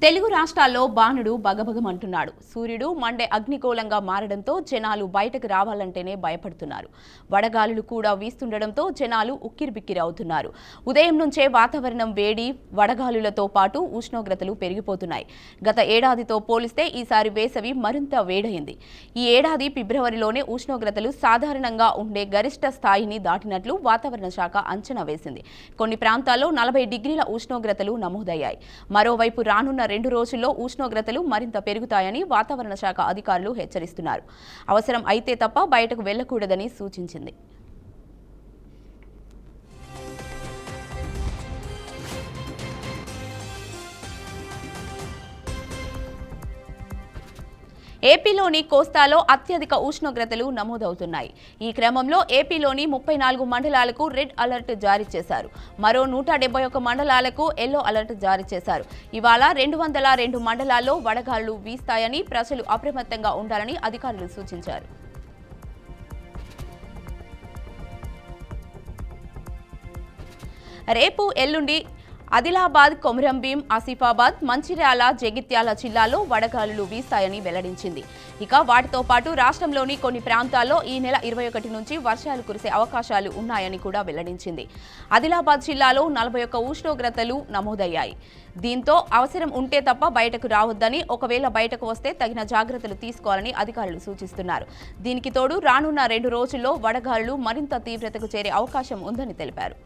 తెలుగు రాష్ట్రాల్లో బాణుడు బగబగమంటున్నాడు. సూర్యుడు మండే అగ్నికోలంగా మారడంతో జనాలు బయటకు రావాలంటేనే భయపడుతున్నారు. వడగాలులు కూడా వీస్తుండడంతో జనాలు ఉక్కిరిబిక్కిరవుతున్నారు. ఉదయం నుంచే వాతావరణం వేడి, వడగాలులతో పాటు ఉష్ణోగ్రతలు పెరిగిపోతున్నాయి. గత ఏడాదితో పోలిస్తే ఈసారి వేసవి మరింత వేడైంది. ఈ ఏడాది ఫిబ్రవరిలోనే ఉష్ణోగ్రతలు సాధారణంగా ఉండే గరిష్ట స్థాయిని దాటినట్లు వాతావరణ శాఖ అంచనా వేసింది. కొన్ని ప్రాంతాల్లో 40 డిగ్రీల ఉష్ణోగ్రతలు నమోదయ్యాయి. మరోవైపు రానున్న 2 రోజుల్లో ఉష్ణోగ్రతలు మరింత పెరుగుతాయని వాతావరణ శాఖ అధికారులు హెచ్చరిస్తున్నారు. అవసరం అయితే తప్ప బయటకు వెళ్లకూడదని సూచించింది. ఏపీలోని కోస్తాలో అత్యధిక ఉష్ణోగ్రతలు నమోదవుతున్నాయి. ఈ క్రమంలో ఏపీలోని 34 మండలాలకు రెడ్ అలర్ట్ జారీ చేశారు. మరో 171 మండలాలకు ఎల్లో అలర్ట్ జారీ చేశారు. ఇవాళ 202 మండలాల్లో వడగాలులు వీస్తాయని, ప్రజలు అప్రమత్తంగా ఉండాలని అధికారులు సూచించారు. రేపు ఎల్లుండి ఆదిలాబాద్, కొమురంభీం, ఆసిఫాబాద్, మంచిర్యాల, జగిత్యాల జిల్లాల్లో వడగాలులు వీస్తాయని వెల్లడించింది. ఇక వాటితో పాటు రాష్ట్రంలోని కొన్ని ప్రాంతాల్లో ఈ నెల 21 నుంచి వర్షాలు కురిసే అవకాశాలు ఉన్నాయని కూడా వెల్లడించింది. ఆదిలాబాద్ జిల్లాలో 41 ఉష్ణోగ్రతలు నమోదయ్యాయి. దీంతో అవసరం ఉంటే తప్ప బయటకు రావద్దని, ఒకవేళ బయటకు వస్తే తగిన జాగ్రత్తలు తీసుకోవాలని అధికారులు సూచిస్తున్నారు. దీనికి తోడు రానున్న 2 రోజుల్లో వడగాలులు మరింత తీవ్రతకు చేరే అవకాశం ఉందని తెలిపారు.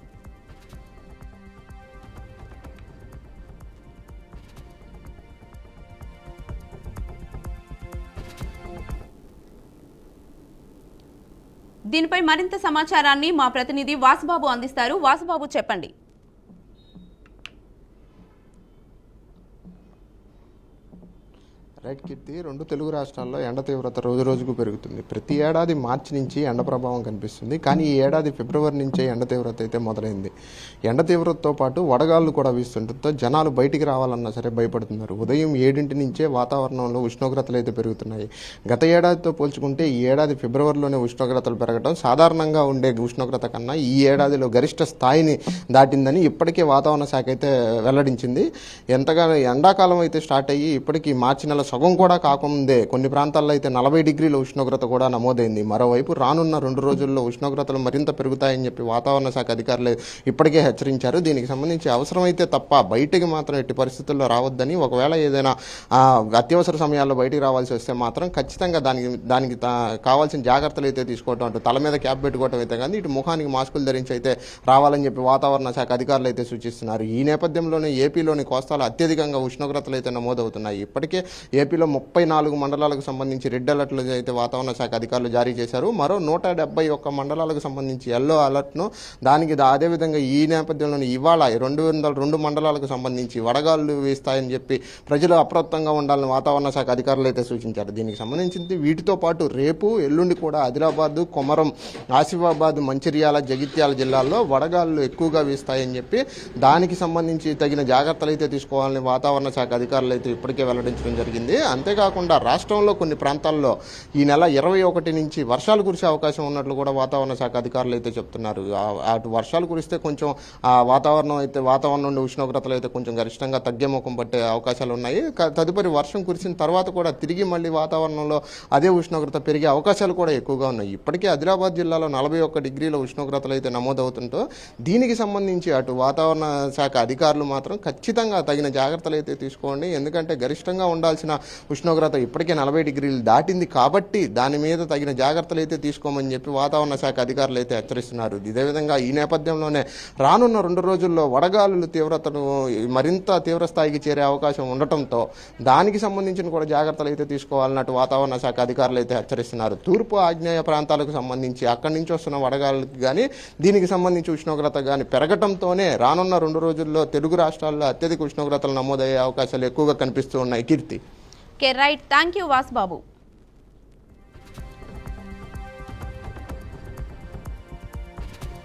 దీనిపై మరింత సమాచారాన్ని మా ప్రతినిధి వాసుబాబు అందిస్తారు. వాసుబాబు, చెప్పండి. రైట్ కీర్తి, 2 తెలుగు రాష్ట్రాల్లో ఎండ తీవ్రత రోజు రోజుకు పెరుగుతుంది. ప్రతి ఏడాది మార్చి నుంచి ఎండ ప్రభావం కనిపిస్తుంది. కానీ ఈ ఏడాది ఫిబ్రవరి నుంచే ఎండ తీవ్రత అయితే మొదలైంది. ఎండ తీవ్రతతో పాటు వడగాళ్ళు కూడా వీస్తుండటంతో జనాలు బయటికి రావాలన్నా సరే భయపడుతున్నారు. ఉదయం 7 నుంచే వాతావరణంలో ఉష్ణోగ్రతలు అయితే పెరుగుతున్నాయి. గత ఏడాదితో పోల్చుకుంటే ఈ ఏడాది ఫిబ్రవరిలోనే ఉష్ణోగ్రతలు పెరగడం సాధారణంగా ఉండే ఉష్ణోగ్రత కన్నా ఈ ఏడాదిలో గరిష్ట స్థాయిని దాటిందని ఇప్పటికే వాతావరణ శాఖ అయితే వెల్లడించింది. ఎంతగానో ఎండాకాలం అయితే స్టార్ట్ అయ్యి ఇప్పటికీ మార్చి నెల సగం కూడా కాకముందే కొన్ని ప్రాంతాల్లో అయితే 40 డిగ్రీల ఉష్ణోగ్రత కూడా నమోదైంది. మరోవైపు రానున్న 2 రోజుల్లో ఉష్ణోగ్రతలు మరింత పెరుగుతాయని చెప్పి వాతావరణ శాఖ అధికారులు ఇప్పటికే హెచ్చరించారు. దీనికి సంబంధించి అవసరమైతే తప్ప బయటికి మాత్రం ఎట్టి పరిస్థితుల్లో రావద్దని, ఒకవేళ ఏదైనా అత్యవసర సమయాల్లో బయటికి రావాల్సి వస్తే మాత్రం ఖచ్చితంగా దానికి కావాల్సిన జాగ్రత్తలు అయితే తీసుకోవటం, అటు తల మీద క్యాప్ పెట్టుకోవటం అయితే కానీ ఇటు ముఖానికి మాస్కులు ధరించి అయితే రావాలని చెప్పి వాతావరణ శాఖ అధికారులు అయితే సూచిస్తున్నారు. ఈ నేపథ్యంలోనే ఏపీలోని కోస్తాలో అత్యధికంగా ఉష్ణోగ్రతలు అయితే నమోదవుతున్నాయి. ఇప్పటికే ఏపీలో 34 మండలాలకు సంబంధించి రెడ్ అలర్ట్లు అయితే వాతావరణ శాఖ అధికారులు జారీ చేశారు. మరో 171 మండలాలకు సంబంధించి ఎల్లో అలర్ట్ను, అదేవిధంగా ఈ నేపథ్యంలోనే ఇవాళ 202 మండలాలకు సంబంధించి వడగాళ్ళు వీస్తాయని చెప్పి ప్రజలు అప్రమత్తంగా ఉండాలని వాతావరణ శాఖ అధికారులు అయితే సూచించారు. దీనికి సంబంధించి వీటితో పాటు రేపు ఎల్లుండి కూడా ఆదిలాబాద్, కొమరం, ఆసిఫాబాద్, మంచిర్యాల, జగిత్యాల జిల్లాల్లో వడగాళ్ళు ఎక్కువగా వీస్తాయని చెప్పి దానికి సంబంధించి తగిన జాగ్రత్తలు అయితే తీసుకోవాలని వాతావరణ శాఖ అధికారులు అయితే ఇప్పటికే వెల్లడించడం జరిగింది. అంతేకాకుండా రాష్ట్రంలో కొన్ని ప్రాంతాల్లో ఈ నెల 21 నుంచి వర్షాలు కురిసే అవకాశం ఉన్నట్లు కూడా వాతావరణ శాఖ అధికారులు అయితే చెప్తున్నారు. అటు వర్షాలు కురిస్తే కొంచెం వాతావరణం నుండి ఉష్ణోగ్రతలు అయితే కొంచెం గరిష్టంగా తగ్గే ముఖం పట్టే అవకాశాలు ఉన్నాయి. తదుపరి వర్షం కురిసిన తర్వాత కూడా తిరిగి మళ్ళీ వాతావరణంలో అదే ఉష్ణోగ్రత పెరిగే అవకాశాలు కూడా ఎక్కువగా ఉన్నాయి. ఇప్పటికే ఆదిలాబాద్ జిల్లాలో 41 డిగ్రీల ఉష్ణోగ్రతలు అయితే నమోదవుతుంటో దీనికి సంబంధించి అటు వాతావరణ శాఖ అధికారులు మాత్రం ఖచ్చితంగా తగిన జాగ్రత్తలు అయితే తీసుకోండి. ఎందుకంటే గరిష్టంగా ఉండాల్సిన ఉష్ణోగ్రత ఇప్పటికే 40 డిగ్రీలు దాటింది కాబట్టి దాని మీద తగిన జాగ్రత్తలు అయితే తీసుకోమని చెప్పి వాతావరణ శాఖ అధికారులు అయితే హెచ్చరిస్తున్నారు. ఇదేవిధంగా ఈ నేపథ్యంలోనే రానున్న 2 రోజుల్లో వడగాలుల తీవ్రతను మరింత తీవ్ర స్థాయికి చేరే అవకాశం ఉండటంతో దానికి సంబంధించిన కూడా జాగ్రత్తలు అయితే తీసుకోవాలన్నట్టు వాతావరణ శాఖ అధికారులు అయితే హెచ్చరిస్తున్నారు. తూర్పు ఆగ్నేయ ప్రాంతాలకు సంబంధించి అక్కడి నుంచి వస్తున్న వడగాలులకు కానీ దీనికి సంబంధించి ఉష్ణోగ్రత కానీ పెరగటంతోనే రానున్న 2 రోజుల్లో తెలుగు రాష్ట్రాల్లో అత్యధిక ఉష్ణోగ్రతలు నమోదయ్యే అవకాశాలు ఎక్కువగా కనిపిస్తూ ఉన్నాయి. Keerthi. Right, thank you Vasubabu.